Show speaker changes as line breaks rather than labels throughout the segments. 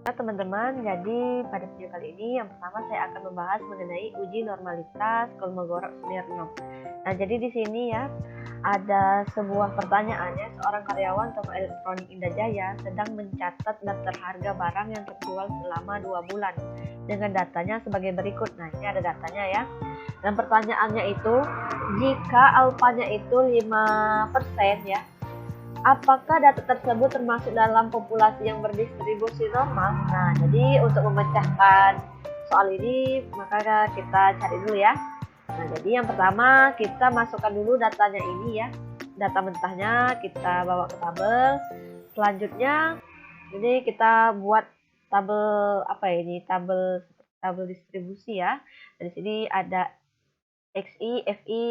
Nah, teman-teman, jadi pada video kali ini yang pertama saya akan membahas mengenai uji normalitas Kolmogorov-Smirnov. Nah, jadi di sini ya ada sebuah pertanyaan ya, seorang karyawan toko elektronik Indah Jaya sedang mencatat daftar harga barang yang terjual selama 2 bulan dengan datanya sebagai berikut. Nah, ini ada datanya ya. Dan pertanyaannya itu, jika alfanya itu 5% ya, apakah data tersebut termasuk dalam populasi yang berdistribusi normal? Nah, jadi untuk memecahkan soal ini, maka kita cari dulu ya. Nah, jadi yang pertama kita masukkan dulu datanya ini ya. Data mentahnya kita bawa ke tabel. Selanjutnya, ini kita buat tabel apa ya ini? Tabel distribusi ya. Di sini ada XI, FI,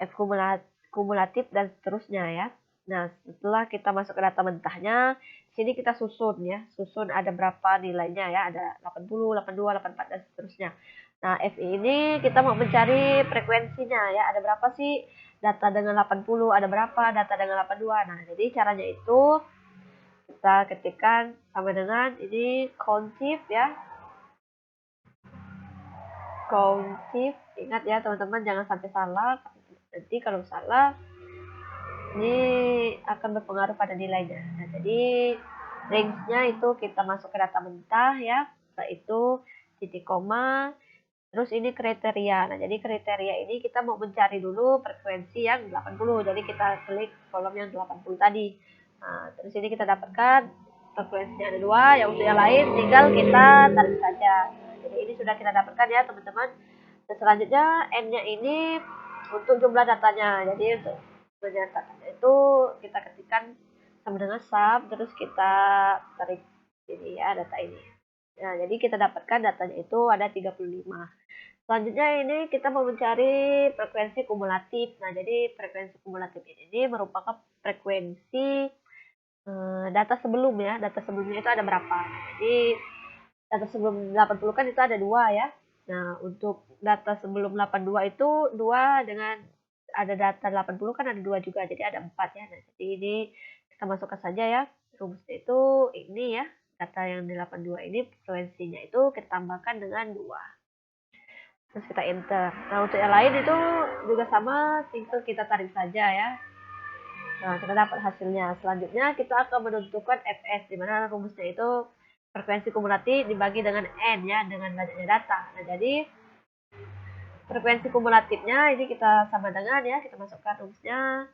F kumulatif dan seterusnya ya. Nah, setelah kita masuk ke data mentahnya, sini kita susun ya. Susun ada berapa nilainya ya, ada 80, 82, 84 dan seterusnya. Nah, FI ini kita mau mencari frekuensinya ya. Ada berapa sih data dengan 80, ada berapa data dengan 82. Nah, jadi caranya itu kita ketikkan sama dengan ini countif ya. Countif, ingat ya teman-teman, jangan sampai salah. Nanti kalau salah ini akan berpengaruh pada nilainya. Nah, jadi range-nya itu kita masuk ke data mentah ya, yaitu titik koma, terus ini kriteria. Nah, jadi kriteria ini kita mau mencari dulu frekuensi yang 80. Jadi kita klik kolom yang 80 tadi. Nah, terus ini kita dapatkan frekuensinya ada 2, yang untuk yang lain tinggal kita tarik saja. Nah, jadi ini sudah kita dapatkan ya teman-teman. Dan selanjutnya N-nya ini untuk jumlah datanya. Jadi untuk datanya itu kita ketikkan sama dengan sum, terus kita tarik ini ya data ini. Nah, jadi kita dapatkan datanya itu ada 35. Selanjutnya ini kita mau mencari frekuensi kumulatif. Nah, jadi frekuensi kumulatif ini merupakan frekuensi data sebelum ya. Data sebelumnya itu ada berapa. Jadi data sebelum 80 kan itu ada 2 ya. Nah, untuk data sebelum 82 itu 2 dengan ada data 80 kan ada 2 juga. Jadi ada 4 ya. Nah, jadi ini kita masukkan saja ya. Rumusnya itu ini ya. Data yang di 82 ini frekuensinya itu kita tambahkan dengan 2. Terus kita enter. Nah, untuk yang lain itu juga sama, tinggal kita tarik saja ya. Nah, kita dapat hasilnya. Selanjutnya kita akan menentukan Fs, di mana rumusnya itu frekuensi kumulatif dibagi dengan N ya, dengan banyaknya data. Nah, jadi frekuensi kumulatifnya ini kita sama dengan ya, kita masukkan rumusnya.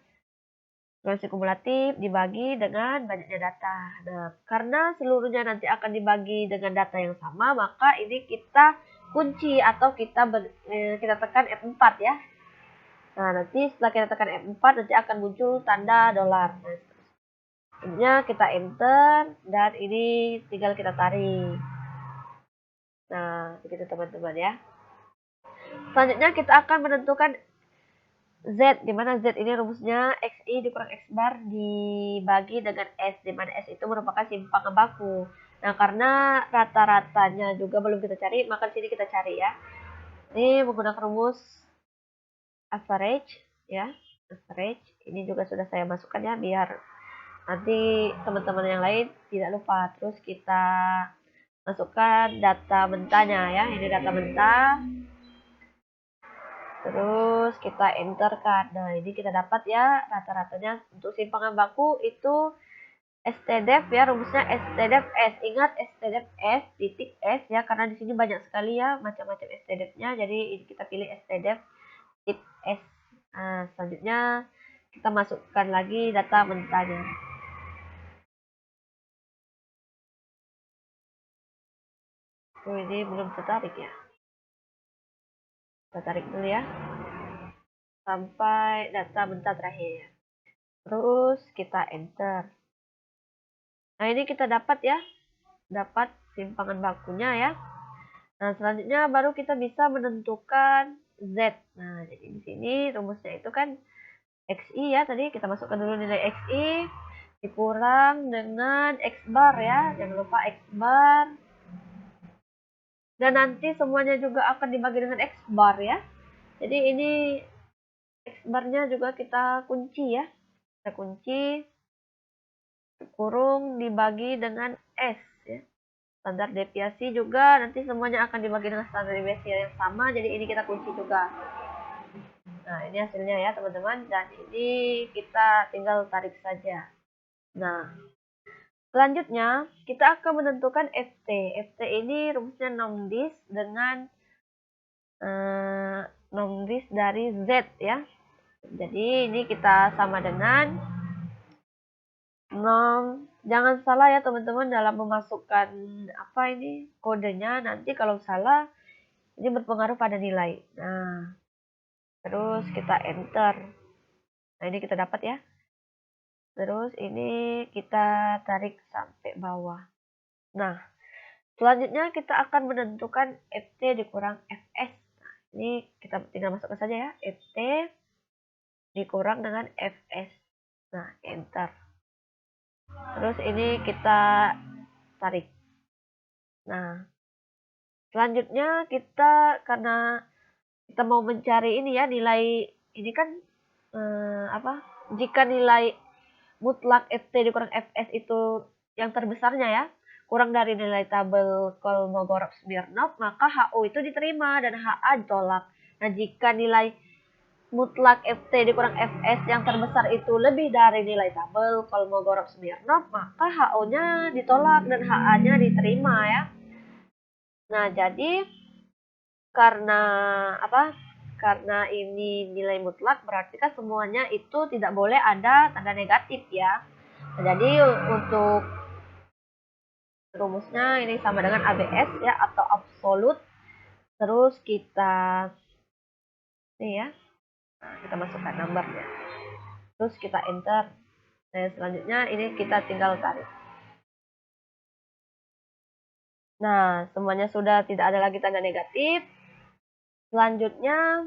Frekuensi kumulatif dibagi dengan banyaknya data. Nah, karena seluruhnya nanti akan dibagi dengan data yang sama, maka ini kita kunci atau kita tekan F4 ya. Nah, nanti setelah kita tekan F4 nanti akan muncul tanda dolar. Nah, selanjutnya kita enter dan ini tinggal kita tarik. Nah, begitu teman-teman ya. Selanjutnya kita akan menentukan Z, di mana Z ini rumusnya XI dikurang X bar dibagi dengan S, di mana S itu merupakan simpangan baku. Nah, karena rata-ratanya juga belum kita cari, maka di sini kita cari ya. Ini menggunakan rumus average ya. Average ini juga sudah saya masukkan ya, biar nanti teman-teman yang lain tidak lupa. Terus kita masukkan data mentahnya ya, ini data mentah. Terus kita enter kan. Nah, ini kita dapat ya rata-ratanya untuk simpangan baku itu STDEF ya, rumusnya STDEF S. Ingat STDEF S titik S ya, karena di sini banyak sekali ya macam-macam STDEF-nya. Jadi ini kita pilih STDEF titik S. Nah, selanjutnya kita masukkan lagi data mentahnya. Oh, ini belum tertarik ya. Kita tarik dulu ya. Sampai data mentah terakhir. Terus kita enter. Nah, ini kita dapat ya. Dapat simpangan bakunya ya. Nah, selanjutnya baru kita bisa menentukan Z. Nah, jadi di sini rumusnya itu kan XI ya. Tadi kita masukkan dulu nilai XI dikurang dengan X bar ya. Jangan lupa X bar. Dan nanti semuanya juga akan dibagi dengan X bar ya. Jadi ini X barnya juga kita kunci ya. Kita kunci kurung dibagi dengan S ya. Standar deviasi juga nanti semuanya akan dibagi dengan standar deviasi yang sama, jadi ini kita kunci juga. Nah, ini hasilnya ya teman-teman, dan ini kita tinggal tarik saja. Nah, selanjutnya kita akan menentukan FT. FT ini rumusnya nomdis dengan nomdis dari Z ya. Jadi ini kita sama dengan jangan salah ya teman-teman dalam memasukkan apa ini kodenya, nanti kalau salah ini berpengaruh pada nilai. Nah, terus kita enter. Nah, ini kita dapat ya. Terus ini kita tarik sampai bawah. Nah, selanjutnya kita akan menentukan FT dikurang FS. Nah, ini kita tinggal masukkan saja ya. FT dikurang dengan FS. Nah, enter. Terus ini kita tarik. Nah, selanjutnya kita karena kita mau mencari ini ya nilai ini kan jika nilai mutlak FT dikurang FS itu yang terbesarnya ya kurang dari nilai tabel Kolmogorov-Smirnov, maka HO itu diterima dan HA ditolak. Nah, jika nilai mutlak FT dikurang FS yang terbesar itu lebih dari nilai tabel Kolmogorov-Smirnov, maka HO-nya ditolak dan HA-nya diterima ya. Nah, jadi karena karena ini nilai mutlak berarti kan semuanya itu tidak boleh ada tanda negatif ya. Nah, jadi untuk rumusnya ini sama dengan ABS ya, atau absolut. Terus kita ini ya, nah, kita masukkan nomornya. Terus kita enter. Nah, selanjutnya ini kita tinggal tarik. Nah, semuanya sudah tidak ada lagi tanda negatif. Selanjutnya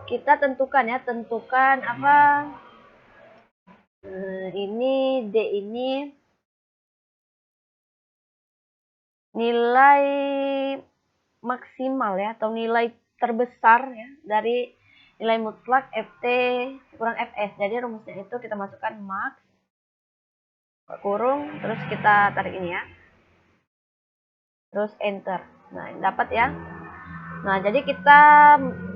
kita tentukan ya, ini D ini nilai maksimal ya, atau nilai terbesar ya dari nilai mutlak FT kurang FS. Jadi rumusnya itu kita masukkan max kurung, terus kita tarik ini ya, terus enter. Nah, ini dapat ya. Nah, jadi kita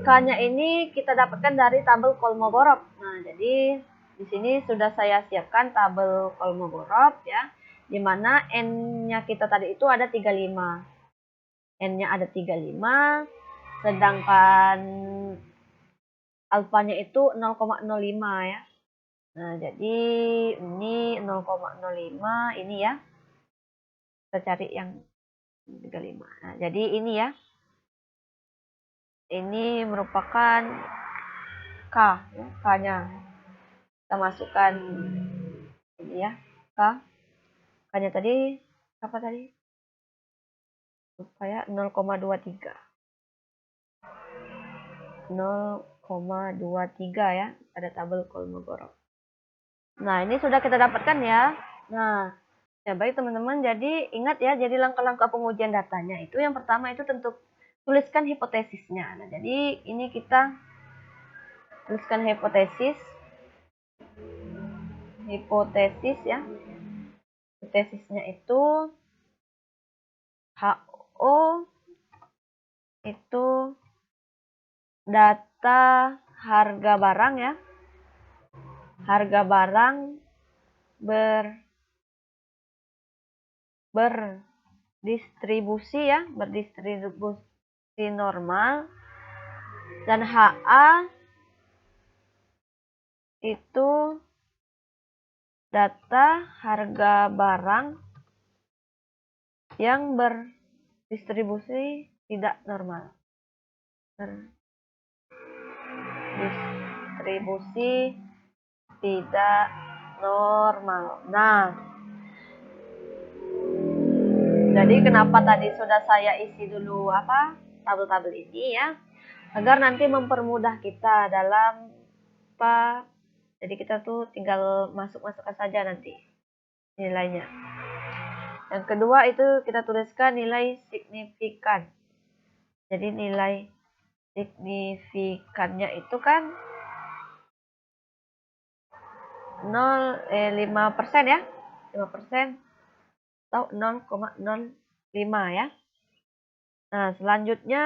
K-nya ini kita dapatkan dari tabel Kolmogorov. Nah, jadi di sini sudah saya siapkan tabel Kolmogorov ya, di mana N-nya kita tadi itu ada 35. N-nya ada 35, sedangkan alfanya itu 0,05 ya. Nah, jadi ini 0,05 ini ya. Kita cari yang 35. Nah, jadi ini ya. Ini merupakan K ya, K-nya. Kita masukkan ini ya, K. K-nya tadi apa tadi? Supaya 0,23. 0,23 ya, ada tabel Kolmogorov. Nah, ini sudah kita dapatkan ya. Nah, ya baik teman-teman, jadi ingat ya, jadi langkah-langkah pengujian datanya itu yang pertama itu tentu tuliskan hipotesisnya. Nah, jadi ini kita tuliskan hipotesis ya. Hipotesisnya itu HO itu data harga barang ya. Harga barang berdistribusi ya, berdistribusi normal, dan HA itu data harga barang yang berdistribusi tidak normal. Berdistribusi tidak normal. Nah, jadi kenapa tadi sudah saya isi dulu tabel-tabel ini ya, agar nanti mempermudah kita dalam jadi kita tuh tinggal masukkan saja nanti nilainya. Yang kedua itu kita tuliskan nilai signifikan. Jadi nilai signifikannya itu kan 5% ya. 5% atau 0,05 ya. Nah, selanjutnya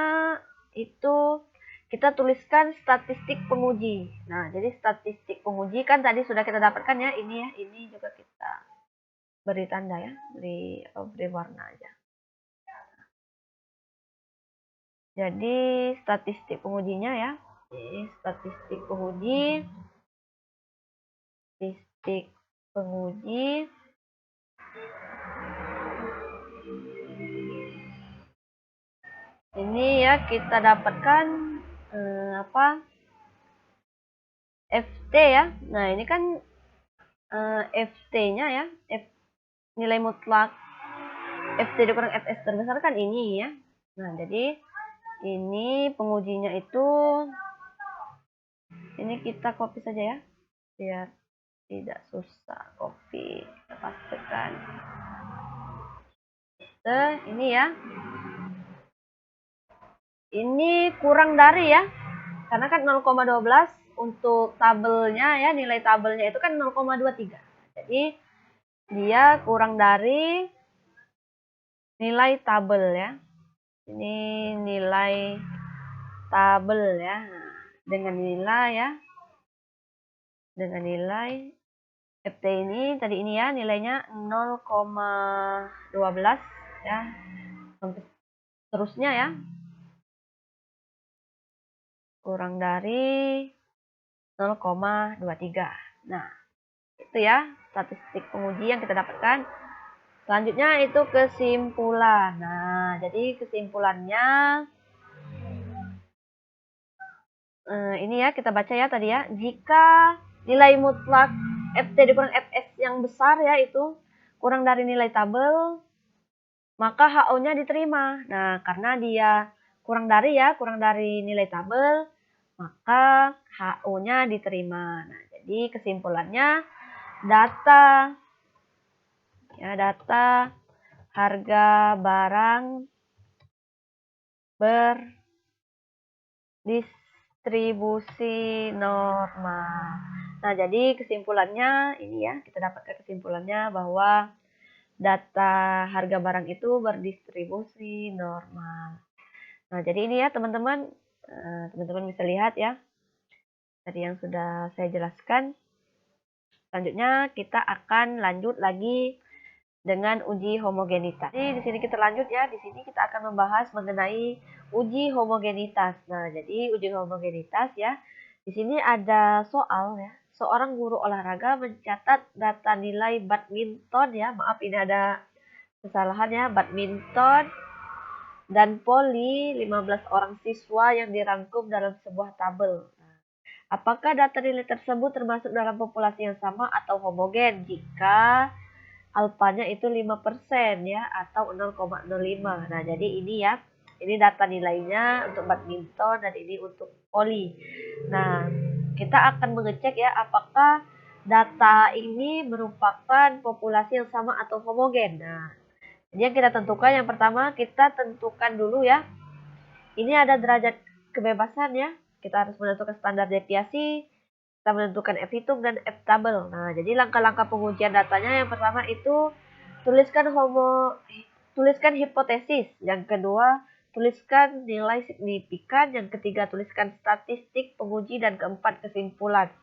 itu kita tuliskan statistik penguji. Nah, jadi statistik penguji kan tadi sudah kita dapatkan ya, ini ya, ini juga kita beri tanda ya, beri warna aja. Jadi statistik pengujinya ya, ini statistik penguji, ini ya kita dapatkan FT ya. Nah, ini kan FT-nya ya, nilai mutlak FT dikurang FS terbesar kan ini ya. Nah, jadi ini pengujinya itu, ini kita copy saja ya, biar tidak susah. Copy, kita pastekan. Ini ya, ini kurang dari ya, karena kan 0,12 untuk tabelnya ya, nilai tabelnya itu kan 0,23. Jadi dia kurang dari nilai tabel ya. Ini nilai tabel ya. Dengan nilai FT ini tadi ini ya, nilainya 0,12 ya. Sampai terusnya ya. Kurang dari 0,23. Nah, itu ya statistik penguji yang kita dapatkan. Selanjutnya itu kesimpulan. Nah, jadi kesimpulannya ini ya kita baca ya tadi ya. Jika nilai mutlak FT dikurang FS yang besar ya itu kurang dari nilai tabel, maka HO-nya diterima. Nah, karena dia kurang dari nilai tabel, maka HO-nya diterima. Nah, jadi kesimpulannya data harga barang berdistribusi normal. Nah, jadi kesimpulannya ini ya, kita dapatkan kesimpulannya bahwa data harga barang itu berdistribusi normal. Nah, jadi ini ya teman-teman, teman-teman bisa lihat ya, tadi yang sudah saya jelaskan. Selanjutnya kita akan lanjut lagi dengan uji homogenitas. Jadi di sini kita lanjut ya, di sini kita akan membahas mengenai uji homogenitas. Nah, jadi uji homogenitas ya, di sini ada soal ya, seorang guru olahraga mencatat data nilai badminton ya, maaf ini ada kesalahan ya, badminton dan voli 15 orang siswa yang dirangkum dalam sebuah tabel. Apakah data nilai tersebut termasuk dalam populasi yang sama atau homogen jika alfanya itu 5% ya atau 0,05. Nah, jadi ini ya, ini data nilainya untuk badminton dan ini untuk voli. Nah, kita akan mengecek ya apakah data ini merupakan populasi yang sama atau homogen. Nah, jadi yang kita tentukan yang pertama kita tentukan dulu ya. Ini ada derajat kebebasan ya. Kita harus menentukan standar deviasi, kita menentukan F hitung dan F tabel. Nah, jadi langkah-langkah pengujian datanya yang pertama itu tuliskan hipotesis, yang kedua tuliskan nilai signifikan, yang ketiga tuliskan statistik penguji dan keempat kesimpulan.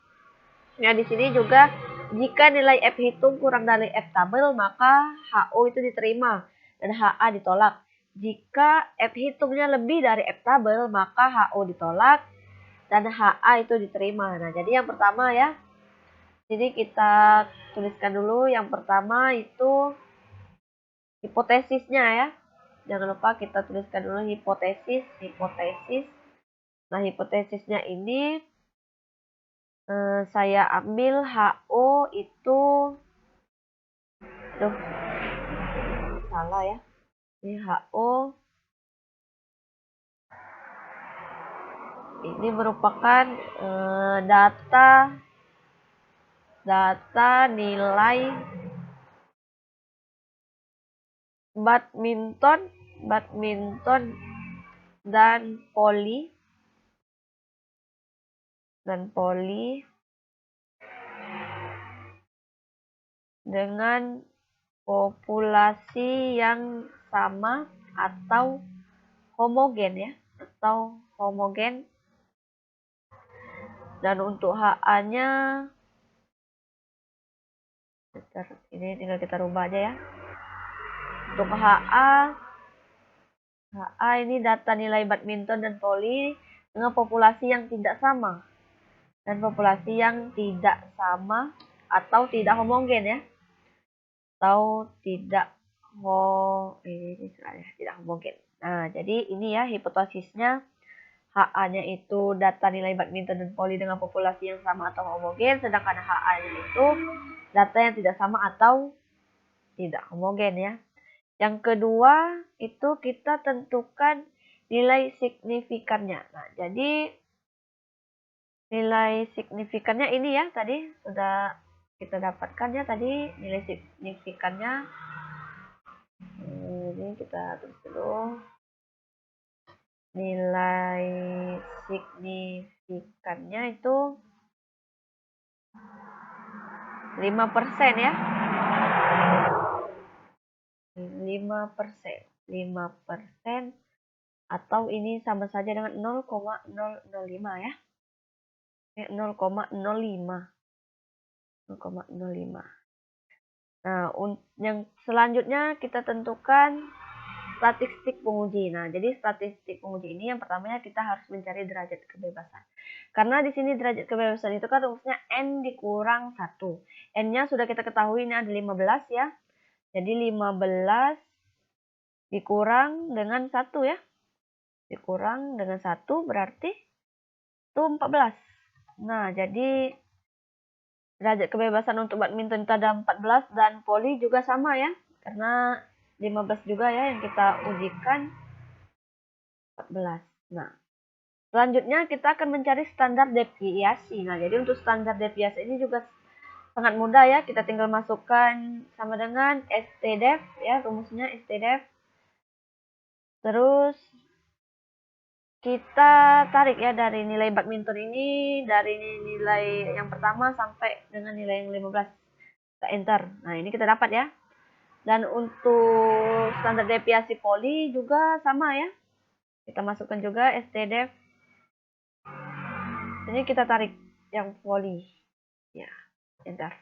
Nah, di sini juga jika nilai F hitung kurang dari F tabel maka HO itu diterima dan HA ditolak. Jika F hitungnya lebih dari F tabel maka HO ditolak dan HA itu diterima. Nah, jadi yang pertama ya, jadi kita tuliskan dulu yang pertama itu hipotesisnya ya. Jangan lupa kita tuliskan dulu hipotesis. Nah, hipotesisnya ini saya ambil HO itu, salah ya. Ini HO ini merupakan data nilai badminton dan voli dengan populasi yang sama atau homogen ya, atau homogen. Dan untuk HA-nya ini tinggal kita rubah aja ya. Untuk HA ini data nilai badminton dan voli dengan populasi yang tidak sama dan populasi yang tidak sama atau tidak homogen ya, atau tidak tidak homogen. Nah, jadi ini ya hipotesisnya, HA-nya itu data nilai badminton dan voli dengan populasi yang sama atau homogen, sedangkan HA-nya itu data yang tidak sama atau tidak homogen ya. Yang kedua itu kita tentukan nilai signifikannya. Nah, jadi nilai signifikannya ini ya tadi sudah kita dapatkan ya tadi nilai signifikannya. Ini kita tulis dulu. Nilai signifikannya itu 5% ya. 5% atau ini sama saja dengan 0,005 ya. 0,05. Nah, yang selanjutnya kita tentukan statistik penguji. Nah, jadi statistik penguji ini yang pertamanya kita harus mencari derajat kebebasan. Karena di sini derajat kebebasan itu kan rumusnya N dikurang 1. N-nya sudah kita ketahui ini ada 15 ya. Jadi 15 dikurang dengan 1 ya. Dikurang dengan 1 berarti itu 14. Nah, jadi derajat kebebasan untuk badminton itu ada 14 dan voli juga sama ya. Karena 15 juga ya yang kita ujikan 14. Nah, selanjutnya kita akan mencari standar deviasi. Nah, jadi untuk standar deviasi ini juga sangat mudah ya. Kita tinggal masukkan sama dengan STDEV ya, rumusnya STDEV. Terus kita tarik ya dari nilai badminton ini, dari nilai yang pertama sampai dengan nilai yang 15. Kita enter. Nah, ini kita dapat ya. Dan untuk standar deviasi voli juga sama ya. Kita masukkan juga STDEV. Ini kita tarik yang voli. Ya, enter.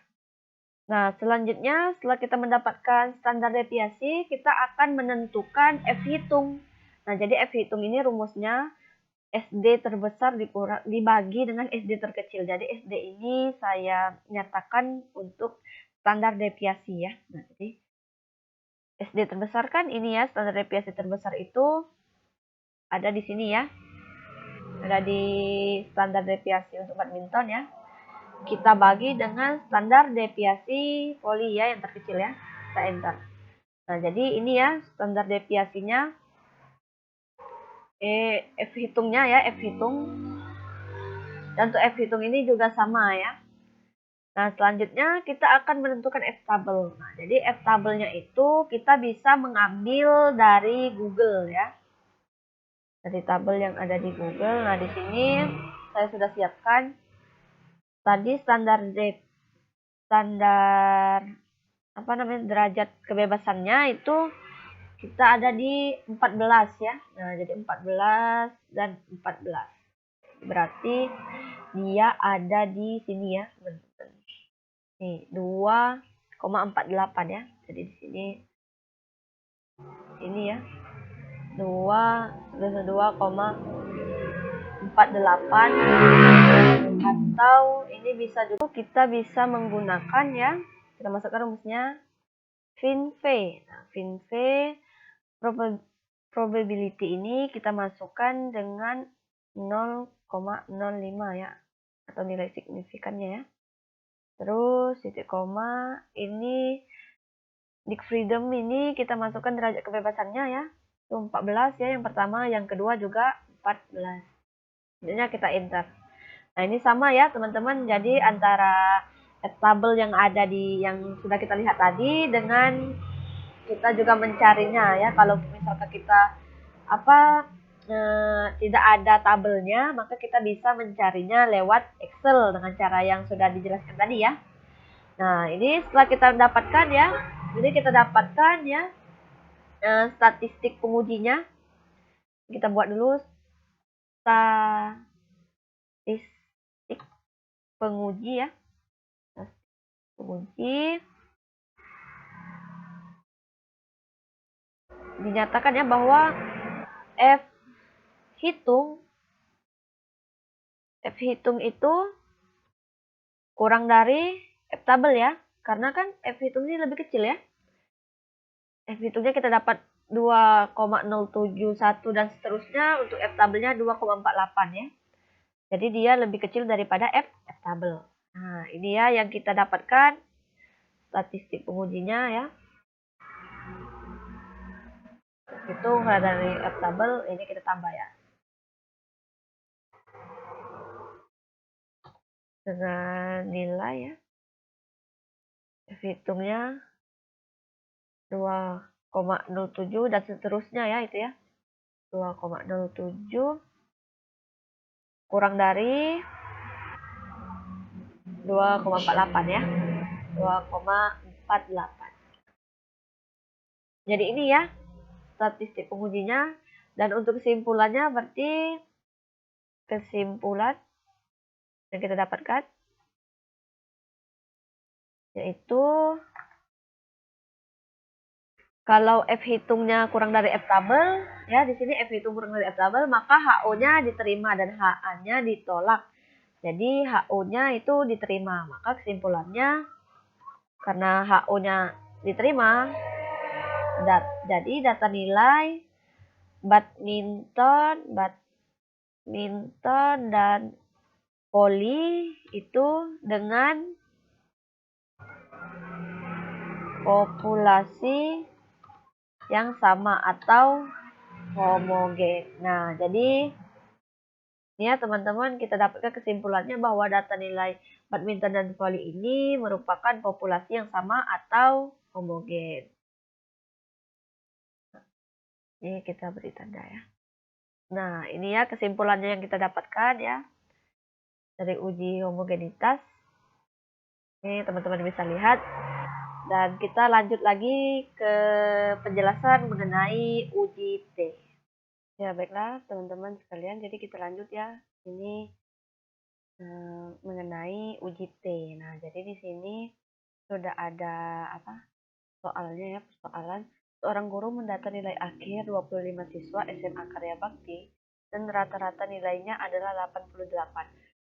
Nah, selanjutnya setelah kita mendapatkan standar deviasi, kita akan menentukan F hitung. Nah, jadi F hitung ini rumusnya SD terbesar dibagi dengan SD terkecil. Jadi SD ini saya nyatakan untuk standar deviasi ya. Nah, jadi SD terbesar kan ini ya, standar deviasi terbesar itu ada di sini ya. Ada di standar deviasi untuk badminton ya. Kita bagi dengan standar deviasi voli ya yang terkecil ya. Kita enter. Nah, jadi ini ya standar deviasinya. F hitungnya ya, F hitung. Dan untuk F hitung ini juga sama ya. Nah, selanjutnya kita akan menentukan F tabel. Nah, jadi F tabelnya itu kita bisa mengambil dari Google ya. Dari tabel yang ada di Google. Nah, di sini saya sudah siapkan tadi standar derajat kebebasannya itu kita ada di 14 ya. Nah, jadi 14 dan 14. Berarti dia ada di sini ya. Nih, 2,48 ya. Jadi di sini ini ya. 2,48 atau ini bisa juga kita bisa menggunakan ya. Kita masukkan rumusnya VinV. Nah, VinV probability ini kita masukkan dengan 0,05 ya, atau nilai signifikannya ya. Terus titik koma ini Dick Freedom ini kita masukkan derajat kebebasannya ya. Itu 14 ya yang pertama, yang kedua juga 14. Jadinya kita enter. Nah, ini sama ya teman-teman. Jadi antara tabel yang ada di yang sudah kita lihat tadi dengan kita juga mencarinya ya. Kalau misalkan kita tidak ada tabelnya, maka kita bisa mencarinya lewat Excel dengan cara yang sudah dijelaskan tadi ya. Nah, ini setelah kita dapatkan ya, Jadi kita dapatkan ya statistik pengujinya. Kita buat dulu statistik penguji ya. Penguji dinyatakan ya bahwa F hitung itu kurang dari F tabel ya. Karena kan F hitung ini lebih kecil ya. F hitungnya kita dapat 2,071 dan seterusnya, untuk F tabelnya 2,48 ya. Jadi dia lebih kecil daripada F tabel. Nah, ini ya yang kita dapatkan statistik pengujinya ya. Hitung dari F tabel, ini kita tambah ya. Dengan nilai ya. F hitungnya 2,07 dan seterusnya ya, itu ya. 2,07 kurang dari 2,48 ya. 2,48. Jadi ini ya statistik pengujinya, dan untuk kesimpulannya berarti kesimpulan yang kita dapatkan yaitu kalau F hitungnya kurang dari F tabel ya, di sini F hitung kurang dari F tabel, maka HO-nya diterima dan HA-nya ditolak. Jadi HO-nya itu diterima, maka kesimpulannya karena HO-nya diterima, jadi data nilai badminton dan voli itu dengan populasi yang sama atau homogen. Nah, jadi ini ya teman-teman, kita dapatkan kesimpulannya bahwa data nilai badminton dan voli ini merupakan populasi yang sama atau homogen. Ini kita beri tanda ya. Nah, ini ya kesimpulannya yang kita dapatkan ya dari uji homogenitas. Ini teman-teman bisa lihat. Dan kita lanjut lagi ke penjelasan mengenai uji T. Ya, baiklah teman-teman sekalian, jadi kita lanjut ya. Ini mengenai uji T. Nah, jadi di sini sudah ada soalnya ya, persoalan. Seorang guru mendata nilai akhir 25 siswa SMA Karya Bakti dan rata-rata nilainya adalah 88.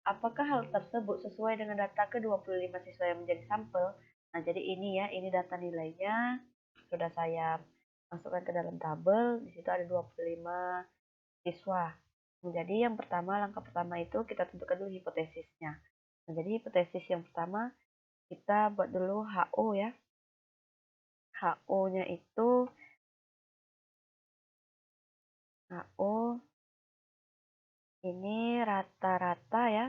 Apakah hal tersebut sesuai dengan data ke-25 siswa yang menjadi sampel? Nah, jadi ini ya, ini data nilainya sudah saya masukkan ke dalam tabel. Di situ ada 25 siswa. Jadi yang pertama, langkah pertama itu kita tentukan dulu hipotesisnya. Nah, jadi hipotesis yang pertama kita buat dulu HO ya. HO-nya itu HO ini rata-rata ya.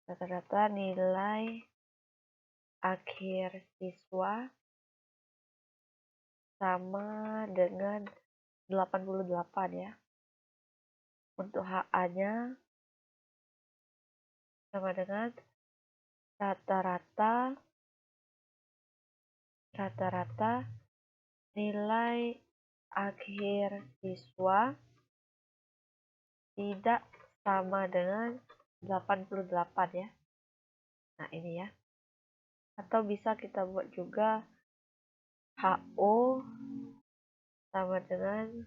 Rata-rata nilai akhir siswa sama dengan 88 ya. Untuk HA-nya sama dengan rata-rata nilai akhir siswa tidak sama dengan 88 ya. Nah, ini ya. Atau bisa kita buat juga HO sama dengan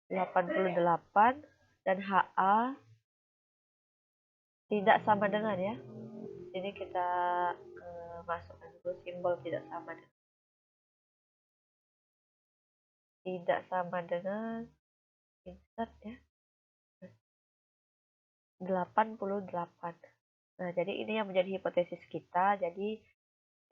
88 dan HA tidak sama dengan ya. Jadi kita masukkan dulu simbol tidak sama dengan. Tidak sama dengan insert ya. 88. Nah, jadi ini yang menjadi hipotesis kita. Jadi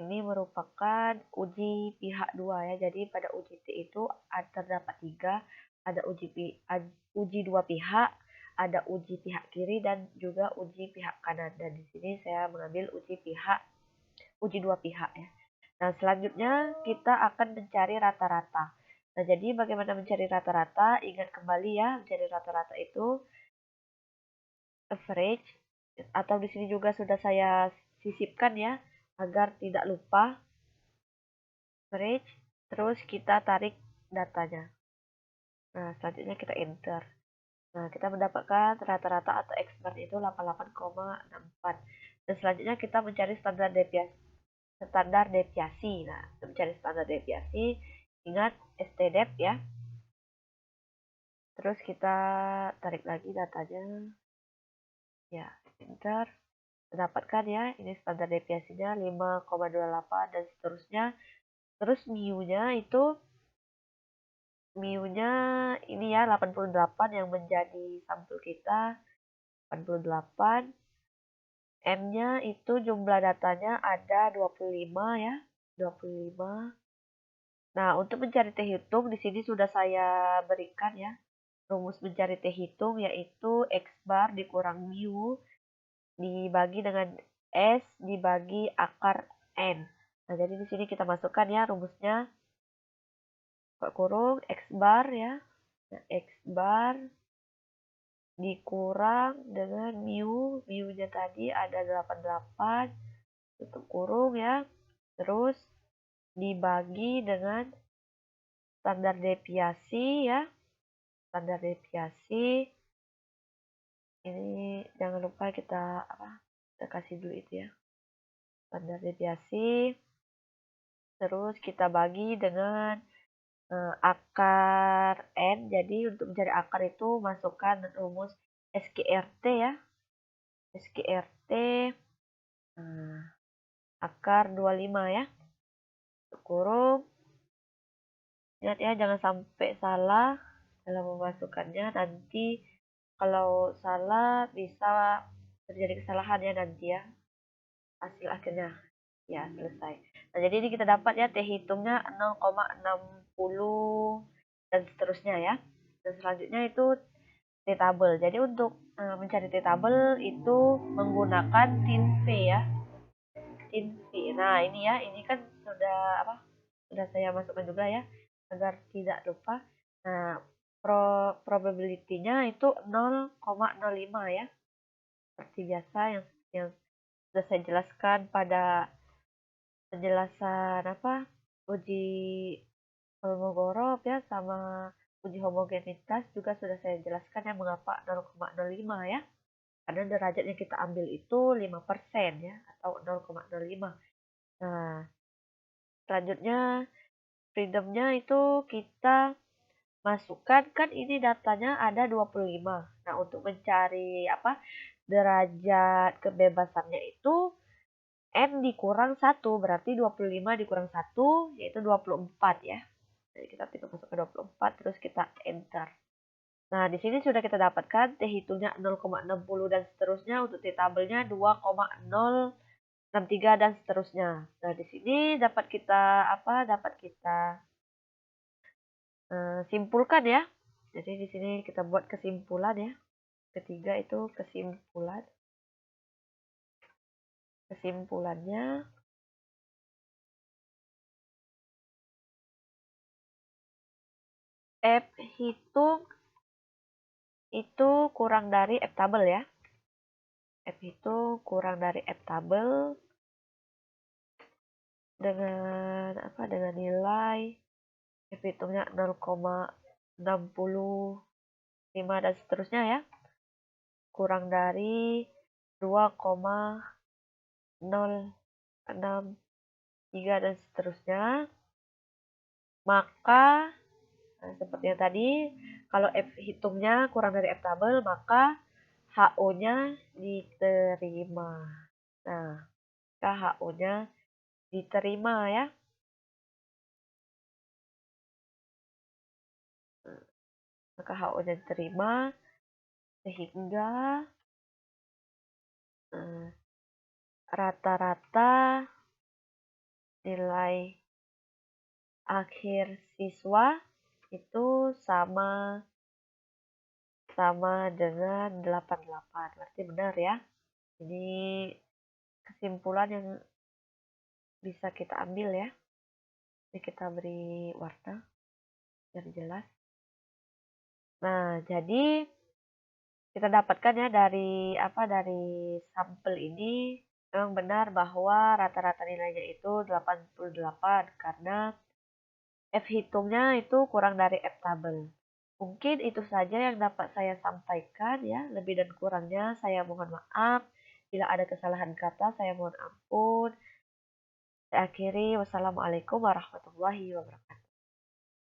ini merupakan uji pihak 2 ya. Jadi pada uji T itu terdapat 3, ada uji dua pihak, ada uji pihak kiri dan juga uji pihak kanan. Dan di sini saya mengambil uji dua pihak ya. Nah, selanjutnya kita akan mencari rata-rata. Nah, jadi bagaimana mencari rata-rata? Ingat kembali ya, mencari rata-rata itu average atau di sini juga sudah saya sisipkan ya agar tidak lupa. Storage, terus kita tarik datanya. Nah, selanjutnya kita enter. Nah, kita mendapatkan rata-rata atau expert itu 88,64. Dan selanjutnya kita mencari standar deviasi. Nah, untuk mencari standar deviasi, ingat stdep ya. Terus kita tarik lagi datanya. Ya, enter. Mendapatkan ya, ini standar deviasinya 5,28 dan seterusnya. Terus mu-nya itu mu-nya ini ya 88 yang menjadi sampel kita 88. M-nya itu jumlah datanya ada 25 ya, 25. Nah, untuk mencari T hitung di sini sudah saya berikan ya. Rumus mencari T hitung yaitu X bar dikurang mu dibagi dengan S dibagi akar N. Nah, jadi di sini kita masukkan ya rumusnya. Kurung X bar ya. Nah, X bar dikurang dengan mu-nya tadi ada 88, tutup kurung ya. Terus dibagi dengan standar deviasi ya. Standar deviasi ini jangan lupa kita kasih dulu itu ya. Standar deviasi. Terus kita bagi dengan akar N. Jadi untuk mencari akar itu masukkan rumus SQRT ya. SQRT akar 25 ya. Kurung. Ingat ya, jangan sampai salah dalam memasukkannya. Nanti kalau salah bisa terjadi kesalahan ya nanti ya. Hasil akhirnya ya selesai. Nah, jadi ini kita dapat ya T hitungnya 0,60 dan seterusnya ya. Dan selanjutnya itu T tabel. Jadi untuk mencari T tabel itu menggunakan tin V ya. Tin V. Nah, ini ya, ini kan sudah sudah saya masukkan juga ya agar tidak lupa. Nah, probability-nya itu 0,05 ya. Seperti biasa yang sudah saya jelaskan pada penjelasan uji Kolmogorov ya sama uji homogenitas juga sudah saya jelaskan ya mengapa 0,05 ya. Karena derajat yang kita ambil itu 5% ya atau 0,05. Nah, selanjutnya freedom-nya itu kita masukkan, kan ini datanya ada 25. Nah, untuk mencari derajat kebebasannya itu N dikurang 1, berarti 25 dikurang 1 yaitu 24 ya. Jadi kita tinggal masuk ke 24 terus kita enter. Nah, di sini sudah kita dapatkan T hitungnya 0,60 dan seterusnya, untuk T tabelnya 2,063 dan seterusnya. Nah, di sini dapat kita simpulkan ya. Jadi di sini kita buat kesimpulan ya. Ketiga itu kesimpulan. Kesimpulannya F hitung itu kurang dari F tabel ya. F itu kurang dari F tabel dengan dengan nilai F hitungnya 0,65 dan seterusnya ya. Kurang dari 2,063 dan seterusnya. Maka seperti yang tadi, kalau F hitungnya kurang dari F tabel, maka HO-nya diterima. Nah, maka HO-nya diterima ya. Maka HO-nya diterima sehingga rata-rata nilai akhir siswa itu sama dengan 88. Berarti benar ya. Ini kesimpulan yang bisa kita ambil ya. Ini kita beri warna biar jelas. Nah, jadi kita dapatkan ya dari dari sampel ini memang benar bahwa rata-rata nilainya itu 88 karena F hitungnya itu kurang dari F tabel. Mungkin itu saja yang dapat saya sampaikan ya. Lebih dan kurangnya saya mohon maaf. Bila ada kesalahan kata saya mohon ampun. Saya akhiri wassalamualaikum warahmatullahi wabarakatuh.